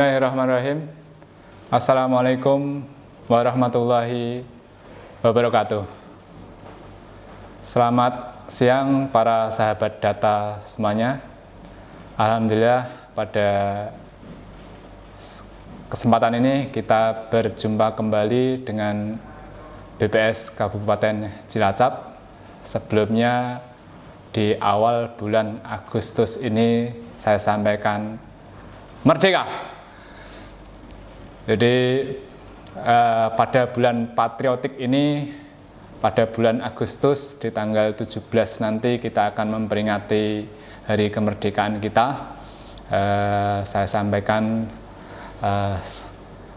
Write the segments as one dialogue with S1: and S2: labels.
S1: Bismillahirrahmanirrahim. Assalamualaikum warahmatullahi wabarakatuh. Selamat siang para sahabat data semuanya. Alhamdulillah pada kesempatan ini kita berjumpa kembali dengan BPS Kabupaten Cilacap. Sebelumnya di awal bulan Agustus ini saya sampaikan merdeka. Jadi pada bulan patriotik ini, pada bulan Agustus di tanggal 17 nanti kita akan memperingati hari kemerdekaan kita. Saya sampaikan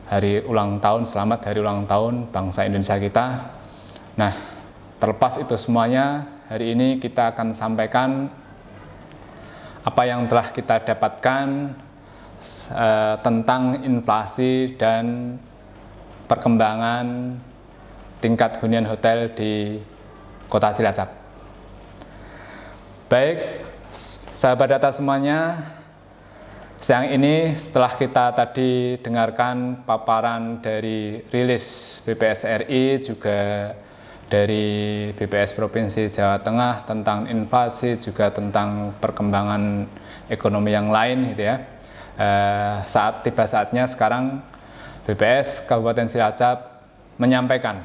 S1: hari ulang tahun, selamat hari ulang tahun bangsa Indonesia kita. Nah, terlepas itu semuanya, hari ini kita akan sampaikan apa yang telah kita dapatkan tentang inflasi dan perkembangan tingkat hunian hotel di Kota Cilacap. Baik, sahabat data semuanya, siang ini setelah kita tadi dengarkan paparan dari rilis BPS RI juga dari BPS Provinsi Jawa Tengah tentang inflasi juga tentang perkembangan ekonomi yang lain gitu ya. Tiba saatnya sekarang BPS Kabupaten Cilacap menyampaikan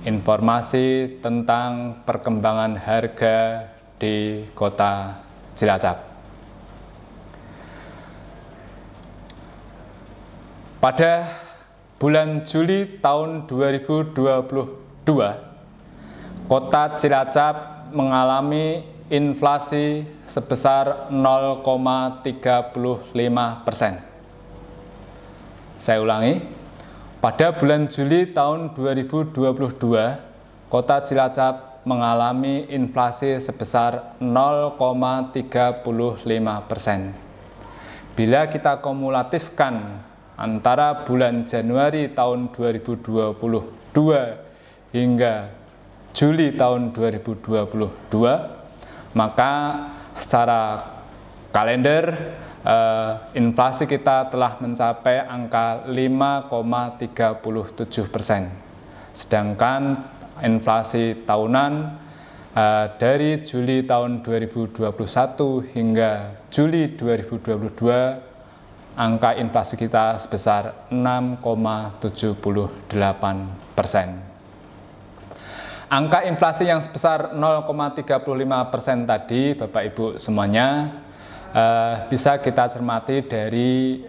S1: informasi tentang perkembangan harga di Kota Cilacap. Pada bulan Juli tahun 2022, Kota Cilacap mengalami inflasi sebesar 0,35%. Saya ulangi, pada bulan Juli tahun 2022, Kota Cilacap mengalami inflasi sebesar 0,35%. Bila kita kumulatifkan antara bulan Januari tahun 2022 hingga Juli tahun 2022, maka secara kalender inflasi kita telah mencapai angka 5,37%. Sedangkan inflasi tahunan dari Juli tahun 2021 hingga Juli 2022, angka inflasi kita sebesar 6,78%. Angka inflasi yang sebesar 0,35% tadi, Bapak Ibu semuanya, bisa kita cermati dari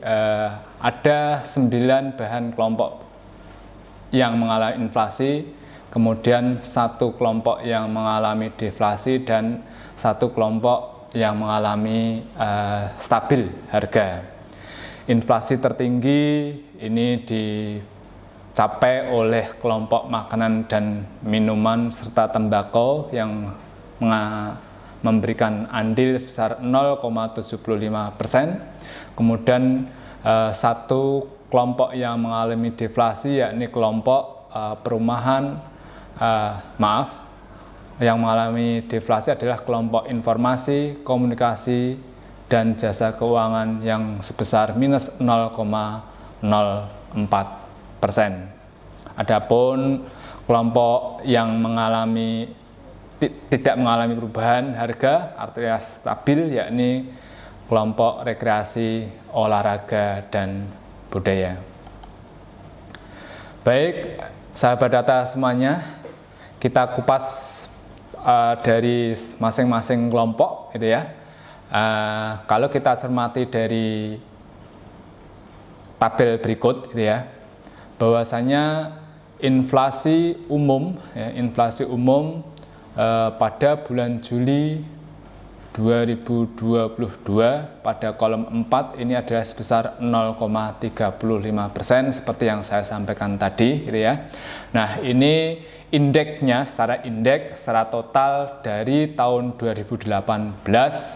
S1: ada 9 bahan kelompok yang mengalami inflasi, kemudian 1 kelompok yang mengalami deflasi, dan 1 kelompok yang mengalami stabil harga. Inflasi tertinggi ini dicapai oleh kelompok makanan dan minuman serta tembakau yang memberikan andil sebesar 0,75%. Kemudian 1 kelompok yang mengalami deflasi yakni kelompok perumahan, yang mengalami deflasi adalah kelompok informasi, komunikasi, dan jasa keuangan yang sebesar minus 0,04%. Adapun kelompok yang tidak mengalami perubahan harga, artinya stabil, yakni kelompok rekreasi, olahraga, dan budaya. Baik, sahabat data semuanya, kita kupas dari masing-masing kelompok, gitu ya. Kalau kita cermati dari tabel berikut, gitu ya, bahwasanya inflasi umum pada bulan Juli 2022 pada kolom 4 ini adalah sebesar 0,35% seperti yang saya sampaikan tadi, gitu ya. Nah, ini indeksnya secara total dari tahun 2018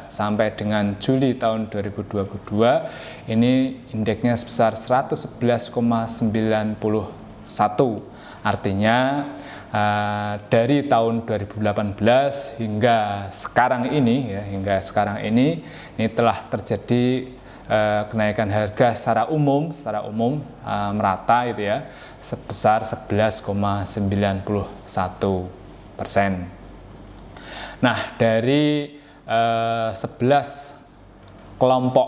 S1: sampai dengan Juli tahun 2022 ini indeksnya sebesar 111,91. Artinya dari tahun 2018 hingga sekarang ini telah terjadi kenaikan harga secara umum merata gitu ya, sebesar 11,91%. Nah, dari 11 kelompok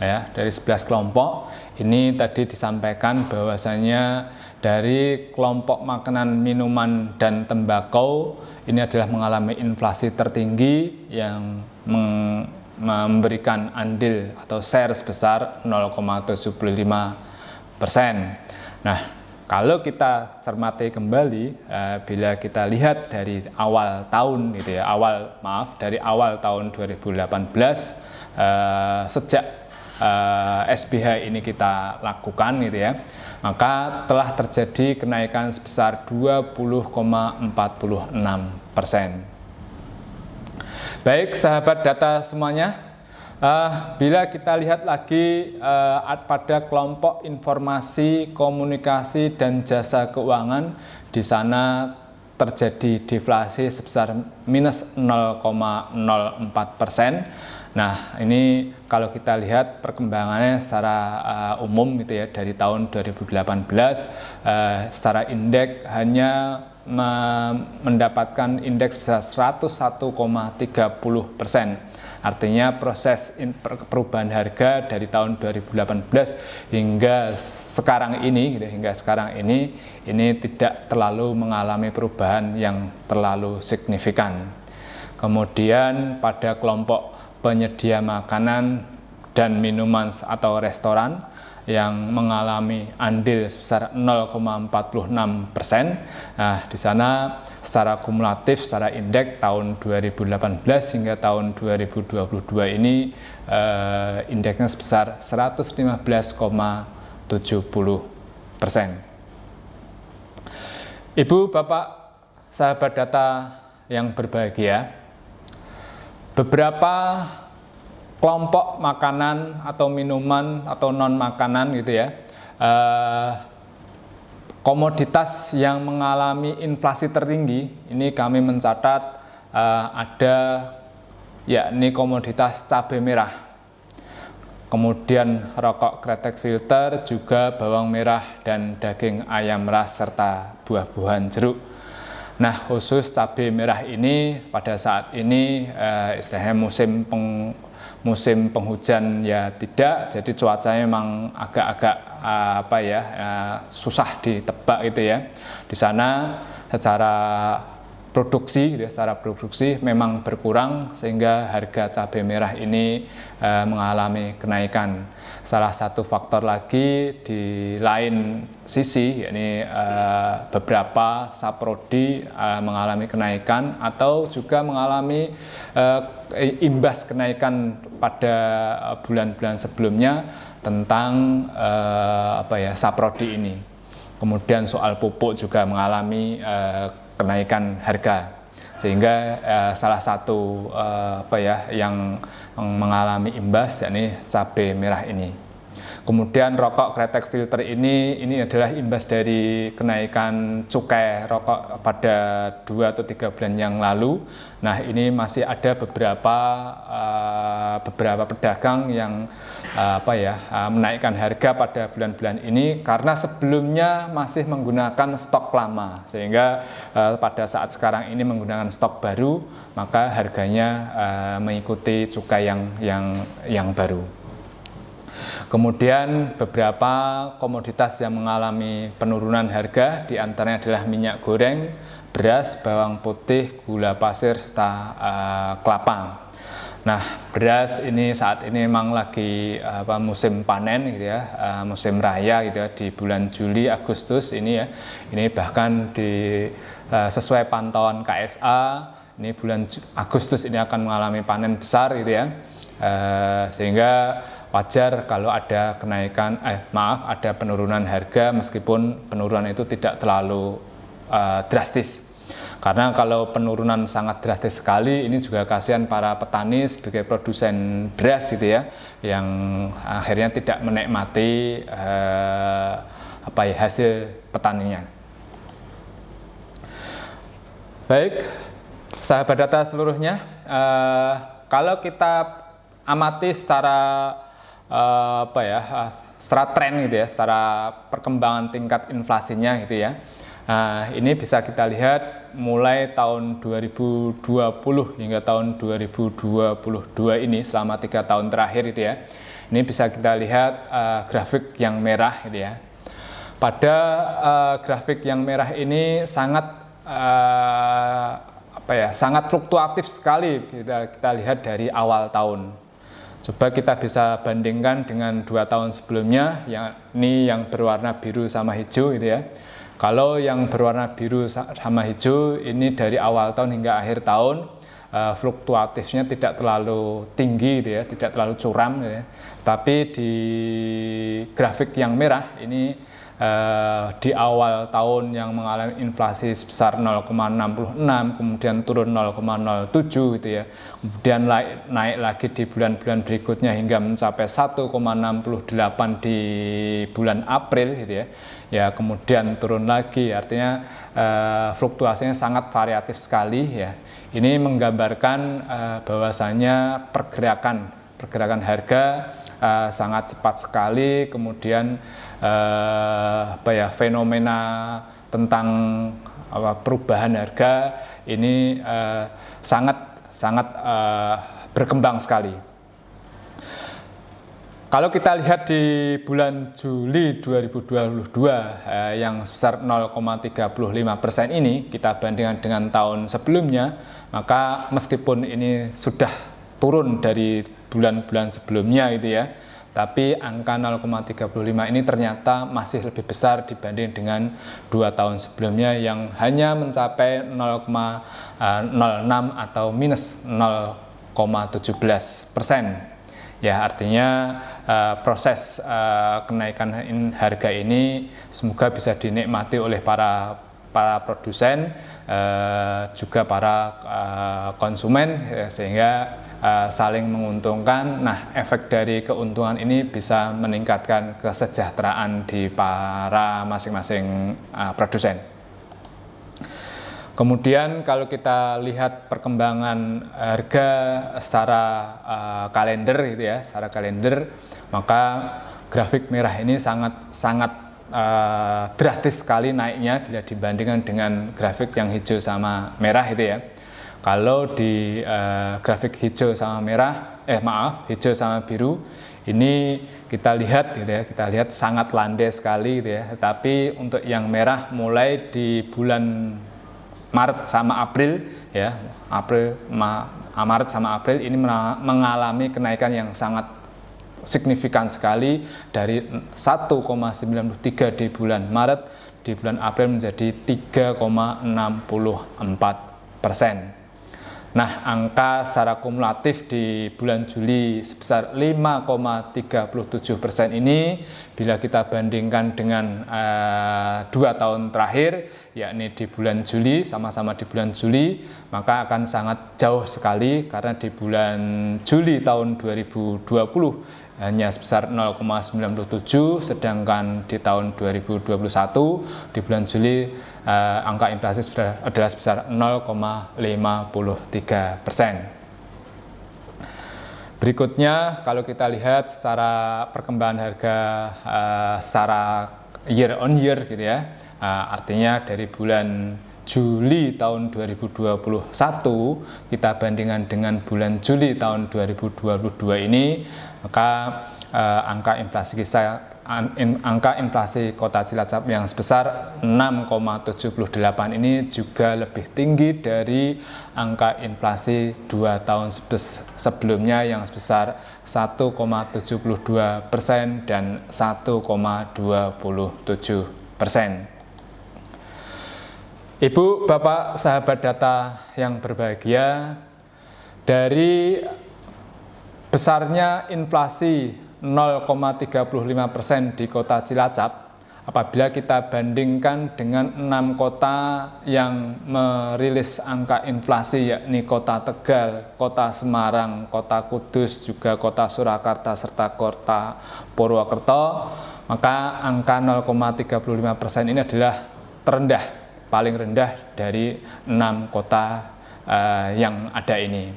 S1: ya, dari 11 kelompok ini tadi disampaikan bahwasanya dari kelompok makanan, minuman, dan tembakau ini adalah mengalami inflasi tertinggi yang memberikan andil atau share sebesar 0,75%. Nah, kalau kita cermati kembali, bila kita lihat dari awal tahun gitu ya, dari awal tahun 2018, sejak SBH ini kita lakukan gitu ya, maka telah terjadi kenaikan sebesar 20,46%. Baik sahabat data semuanya, bila kita lihat lagi pada kelompok informasi, komunikasi, dan jasa keuangan, di sana terjadi deflasi sebesar minus 0,04%. Nah, ini kalau kita lihat perkembangannya secara umum gitu ya, dari tahun 2018 secara indeks hanya mendapatkan indeks sebesar 101,30%. Artinya proses perubahan harga dari tahun 2018 hingga sekarang ini ini tidak terlalu mengalami perubahan yang terlalu signifikan. Kemudian pada kelompok penyedia makanan dan minuman atau restoran yang mengalami andil sebesar 0,46%. Nah, di sana secara kumulatif, secara indeks tahun 2018 hingga tahun 2022 ini indeksnya sebesar 115,70%. Ibu, Bapak, sahabat data yang berbahagia, beberapa kelompok makanan atau minuman atau non makanan gitu ya, komoditas yang mengalami inflasi tertinggi ini kami mencatat ada yakni komoditas cabai merah, kemudian rokok kretek filter, juga bawang merah dan daging ayam ras serta buah-buahan jeruk. Nah, khusus cabai merah ini pada saat ini istilahnya musim penghujan ya tidak, jadi cuacanya memang agak-agak susah ditebak gitu ya. Di sana secara produksi memang berkurang sehingga harga cabai merah ini mengalami kenaikan. Salah satu faktor lagi di lain sisi, yakni beberapa saprodi mengalami kenaikan atau juga mengalami imbas kenaikan pada bulan-bulan sebelumnya tentang saprodi ini. Kemudian soal pupuk juga mengalami kenaikan harga, sehingga salah satu yang mengalami imbas yakni cabai merah ini. Kemudian rokok kretek filter ini adalah imbas dari kenaikan cukai rokok pada 2 atau 3 bulan yang lalu. Nah, ini masih ada beberapa pedagang yang menaikkan harga pada bulan-bulan ini karena sebelumnya masih menggunakan stok lama, sehingga pada saat sekarang ini menggunakan stok baru, maka harganya mengikuti cukai yang baru. Kemudian beberapa komoditas yang mengalami penurunan harga diantaranya adalah minyak goreng, beras, bawang putih, gula pasir, serta kelapa. Nah, beras ini saat ini memang lagi musim panen gitu ya, musim raya gitu ya, di bulan Juli Agustus ini ya. Ini bahkan sesuai pantauan KSA, ini bulan Agustus ini akan mengalami panen besar gitu ya. Sehingga wajar kalau ada ada penurunan harga, meskipun penurunan itu tidak terlalu drastis. Karena kalau penurunan sangat drastis sekali, ini juga kasihan para petani sebagai produsen beras gitu ya, yang akhirnya tidak menikmati hasil petaninya. Baik, sahabat data seluruhnya, kalau kita amati secara secara tren gitu ya, secara perkembangan tingkat inflasinya gitu ya. Nah, ini bisa kita lihat mulai tahun 2020 hingga tahun 2022 ini, selama 3 tahun terakhir gitu ya. Ini bisa kita lihat grafik yang merah gitu ya. Pada grafik yang merah ini sangat sangat fluktuatif sekali kita lihat dari awal tahun. Coba kita bisa bandingkan dengan 2 tahun sebelumnya, ini yang berwarna biru sama hijau gitu ya. Kalau yang berwarna biru sama hijau ini dari awal tahun hingga akhir tahun, fluktuatifnya tidak terlalu tinggi gitu ya, tidak terlalu curam gitu ya. Tapi di grafik yang merah ini di awal tahun yang mengalami inflasi sebesar 0,66, kemudian turun 0,07 gitu ya. Kemudian naik lagi di bulan-bulan berikutnya hingga mencapai 1,68 di bulan April gitu ya. Ya, kemudian turun lagi, artinya fluktuasinya sangat variatif sekali ya. Ini menggambarkan bahwasanya pergerakan harga sangat cepat sekali, kemudian fenomena tentang perubahan harga ini sangat berkembang sekali. Kalau kita lihat di bulan Juli 2022 yang sebesar 0,35% ini, kita bandingkan dengan tahun sebelumnya, maka meskipun ini sudah turun dari bulan-bulan sebelumnya gitu ya, tapi angka 0,35 ini ternyata masih lebih besar dibanding dengan 2 tahun sebelumnya yang hanya mencapai 0,06 atau minus 0,17%. Ya, artinya proses kenaikan harga ini semoga bisa dinikmati oleh para produsen, juga para konsumen, ya, sehingga saling menguntungkan. Nah, efek dari keuntungan ini bisa meningkatkan kesejahteraan di para masing-masing produsen. Kemudian kalau kita lihat perkembangan harga secara kalender gitu ya, secara kalender, maka grafik merah ini sangat drastis sekali naiknya bila dibandingkan dengan grafik yang hijau sama merah itu ya. Kalau di grafik hijau sama hijau sama biru ini kita lihat gitu ya, kita lihat sangat landai sekali gitu ya. Tetapi untuk yang merah mulai di bulan Maret sama April ya, Maret sama April ini mengalami kenaikan yang sangat signifikan sekali dari 1,93 di bulan Maret, di bulan April menjadi 3,64%. Nah, angka secara kumulatif di bulan Juli sebesar 5,37% ini bila kita bandingkan dengan 2 tahun terakhir, yakni di bulan Juli, sama-sama di bulan Juli, maka akan sangat jauh sekali karena di bulan Juli tahun 2020 hanya sebesar 0,97, sedangkan di tahun 2021 di bulan Juli angka inflasi adalah sebesar 0,53%. Berikutnya kalau kita lihat secara perkembangan harga secara year on year gitu ya, artinya dari bulan Juli tahun 2021 kita bandingkan dengan bulan Juli tahun 2022 ini, maka angka inflasi kota Cilacap yang sebesar 6,78 ini juga lebih tinggi dari angka inflasi 2 tahun sebelumnya yang sebesar 1,72% dan 1,27%. Ibu, Bapak, sahabat data yang berbahagia, dari besarnya inflasi 0,35% di kota Cilacap, apabila kita bandingkan dengan 6 kota yang merilis angka inflasi, yakni kota Tegal, kota Semarang, kota Kudus, juga kota Surakarta, serta kota Purwokerto, maka angka 0,35% ini adalah paling rendah dari 6 kota yang ada ini.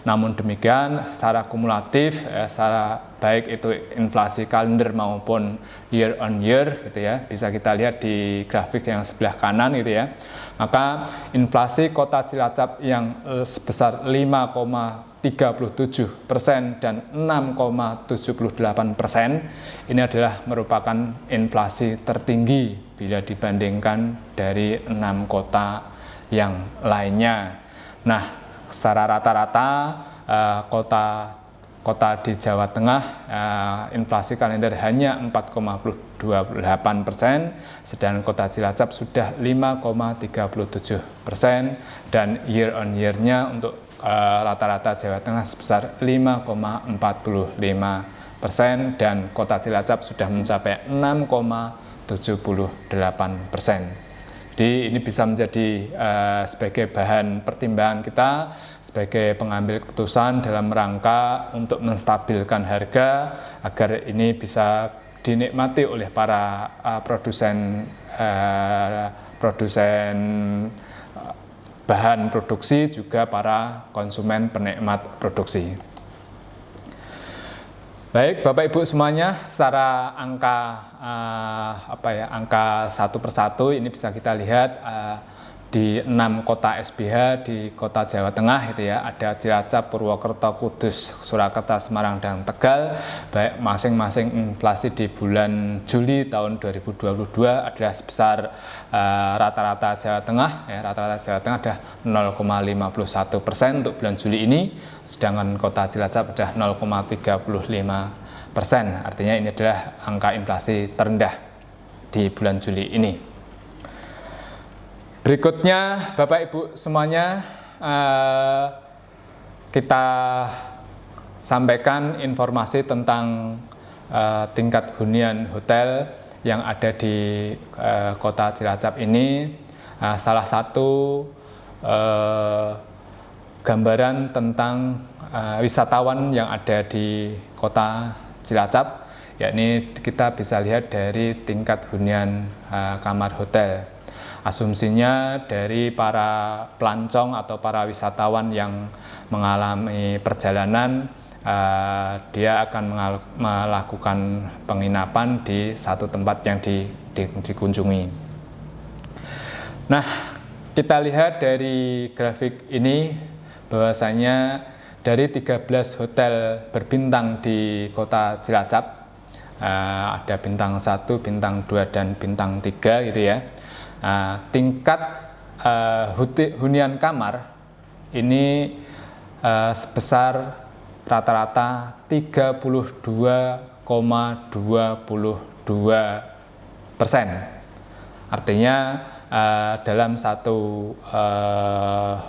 S1: Namun demikian, secara kumulatif, secara baik itu inflasi kalender maupun year on year gitu ya, bisa kita lihat di grafik yang sebelah kanan gitu ya. Maka inflasi Kota Cilacap yang sebesar 5,37% dan 6,78% ini adalah merupakan inflasi tertinggi bila dibandingkan dari 6 kota yang lainnya. Nah, secara rata-rata kota di Jawa Tengah inflasi kalender hanya 4,28%, sedangkan Kota Cilacap sudah 5,37% dan year on year-nya untuk rata-rata Jawa Tengah sebesar 5,45% dan Kota Cilacap sudah mencapai 6,78%. Jadi ini bisa menjadi sebagai bahan pertimbangan kita sebagai pengambil keputusan dalam rangka untuk menstabilkan harga agar ini bisa dinikmati oleh para produsen bahan produksi, juga para konsumen penikmat produksi. Baik, Bapak Ibu semuanya, secara angka angka satu persatu ini bisa kita lihat di 6 kota SBH di Kota Jawa Tengah itu ya, ada Cilacap, Purwokerto, Kudus, Surakarta, Semarang, dan Tegal. Baik masing-masing inflasi di bulan Juli tahun 2022 adalah sebesar rata-rata Jawa Tengah ya, rata-rata Jawa Tengah ada 0,51% untuk bulan Juli ini, sedangkan Kota Cilacap ada 0,35%. Artinya ini adalah angka inflasi terendah di bulan Juli ini. Berikutnya, Bapak Ibu semuanya, kita sampaikan informasi tentang tingkat hunian hotel yang ada di Kota Cilacap ini. Salah satu gambaran tentang wisatawan yang ada di Kota Cilacap, yakni kita bisa lihat dari tingkat hunian kamar hotel. Asumsinya dari para pelancong atau para wisatawan yang mengalami perjalanan, dia akan melakukan penginapan di satu tempat yang dikunjungi. Nah, kita lihat dari grafik ini bahwasanya dari 13 hotel berbintang di Kota Cilacap, ada bintang 1, bintang 2, dan bintang 3 gitu ya. Tingkat hunian kamar ini sebesar rata-rata 32,22%. Artinya dalam satu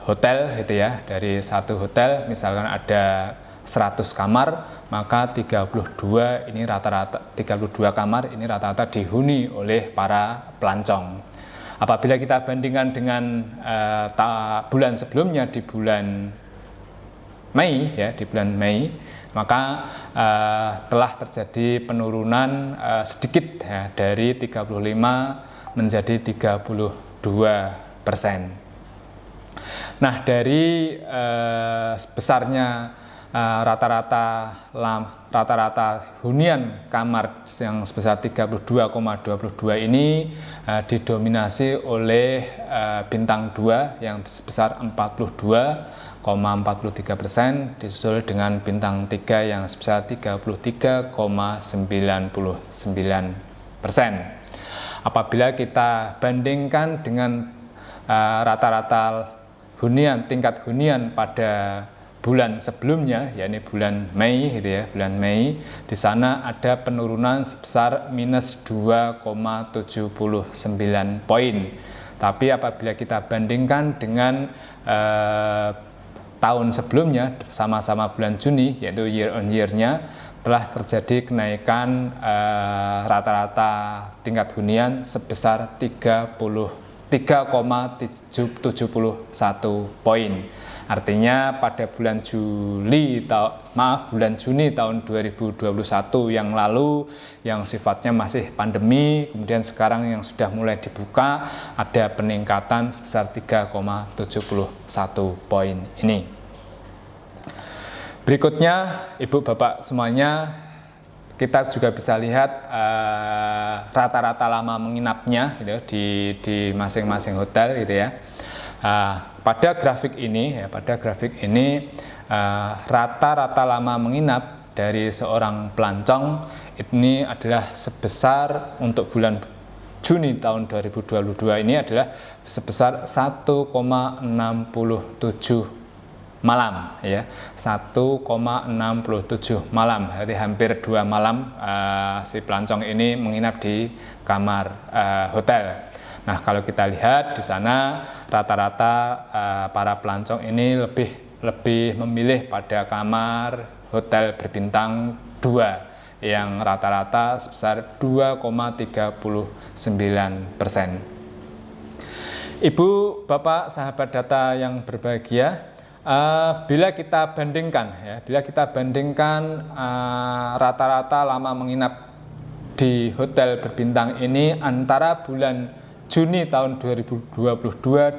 S1: hotel gitu ya, dari satu hotel misalkan ada 100 kamar, maka 32 kamar ini rata-rata dihuni oleh para pelancong. Apabila kita bandingkan dengan bulan sebelumnya di bulan Mei ya, di bulan Mei, maka telah terjadi penurunan sedikit ya, dari 35 menjadi 32%. Nah, dari besarnya rata-rata hunian kamar yang sebesar 32,22 ini didominasi oleh bintang 2 yang sebesar 42,43%, disusul dengan bintang 3 yang sebesar 33,99%. Apabila kita bandingkan dengan rata-rata tingkat hunian pada bulan sebelumnya, yakni bulan Mei gitu ya, bulan Mei, di sana ada penurunan sebesar minus 2,79 poin. Tapi apabila kita bandingkan dengan tahun sebelumnya, sama-sama bulan Juni, yaitu year on year-nya, telah terjadi kenaikan rata-rata tingkat hunian sebesar 3,71 poin. Artinya pada bulan Juni tahun 2021 yang lalu yang sifatnya masih pandemi, kemudian sekarang yang sudah mulai dibuka, ada peningkatan sebesar 3,71 poin ini. Berikutnya, Ibu Bapak semuanya, kita juga bisa lihat rata-rata lama menginapnya gitu, di masing-masing hotel gitu ya. Pada grafik ini rata-rata lama menginap dari seorang pelancong ini adalah sebesar untuk bulan Juni tahun 2022 ini adalah sebesar 1,67 malam ya, 1,67 malam, jadi hampir 2 malam si pelancong ini menginap di kamar hotel. Nah, kalau kita lihat di sana rata-rata para pelancong ini lebih memilih pada kamar hotel berbintang 2 yang rata-rata sebesar 2,39%. Ibu, Bapak, sahabat data yang berbahagia, bila kita bandingkan rata-rata lama menginap di hotel berbintang ini antara bulan Juni tahun 2022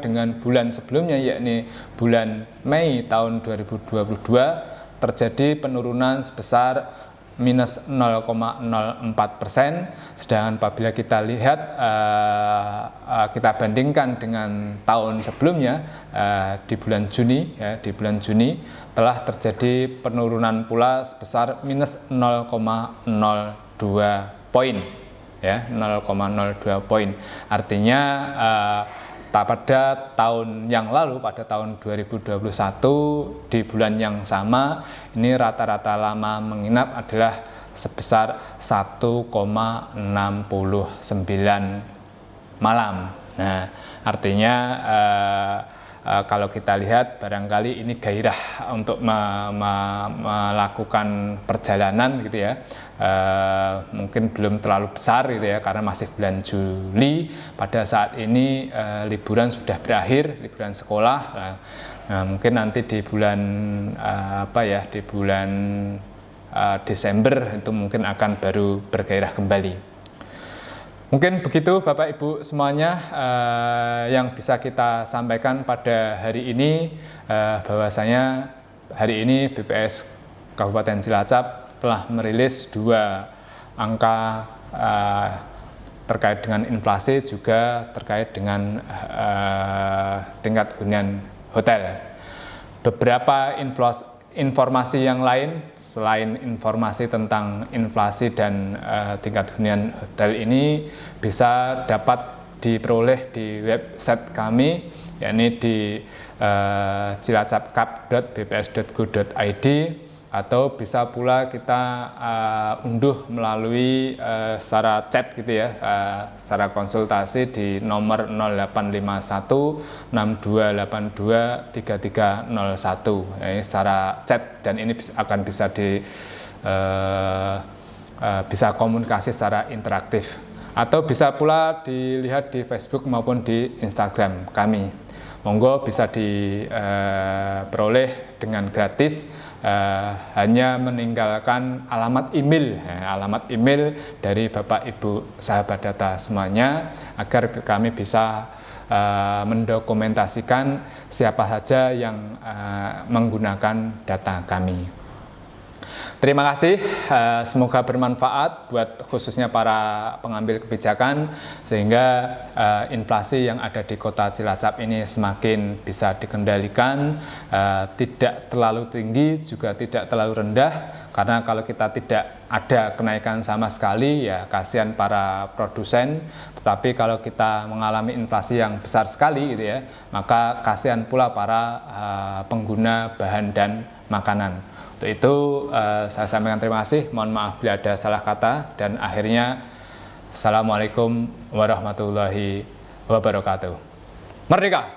S1: dengan bulan sebelumnya, yakni bulan Mei tahun 2022, terjadi penurunan sebesar minus 0,04%. Sedangkan apabila kita lihat kita bandingkan dengan tahun sebelumnya di bulan Juni telah terjadi penurunan pula sebesar minus 0,02 poin ya, 0,02 poin. Artinya pada tahun yang lalu, pada tahun 2021 di bulan yang sama ini rata-rata lama menginap adalah sebesar 1,69 malam. Nah, artinya kalau kita lihat barangkali ini gairah untuk melakukan perjalanan gitu ya, mungkin belum terlalu besar gitu ya, karena masih bulan Juli. Pada saat ini liburan sudah berakhir, liburan sekolah. Nah, mungkin nanti di bulan di bulan Desember itu mungkin akan baru bergairah kembali. Mungkin begitu Bapak Ibu semuanya yang bisa kita sampaikan pada hari ini, bahwasanya hari ini BPS Kabupaten Cilacap telah merilis 2 angka terkait dengan inflasi, juga terkait dengan tingkat hunian hotel. Beberapa informasi yang lain selain informasi tentang inflasi dan tingkat hunian hotel ini bisa dapat diperoleh di website kami, yakni di cilacapkap.bps.go.id, atau bisa pula kita unduh melalui secara chat gitu ya, secara konsultasi di nomor 0851 6282 3301 ini secara chat, dan ini akan bisa bisa komunikasi secara interaktif, atau bisa pula dilihat di Facebook maupun di Instagram kami. Monggo bisa diperoleh dengan gratis, hanya meninggalkan alamat email dari Bapak Ibu sahabat data semuanya, agar kami bisa mendokumentasikan siapa saja yang menggunakan data kami. Terima kasih, semoga bermanfaat buat khususnya para pengambil kebijakan, sehingga inflasi yang ada di kota Cilacap ini semakin bisa dikendalikan, tidak terlalu tinggi juga tidak terlalu rendah, karena kalau kita tidak ada kenaikan sama sekali ya kasihan para produsen, tetapi kalau kita mengalami inflasi yang besar sekali gitu ya, maka kasihan pula para pengguna bahan dan makanan. Untuk itu saya sampaikan terima kasih, mohon maaf bila ada salah kata, dan akhirnya Assalamualaikum warahmatullahi wabarakatuh. Merdeka!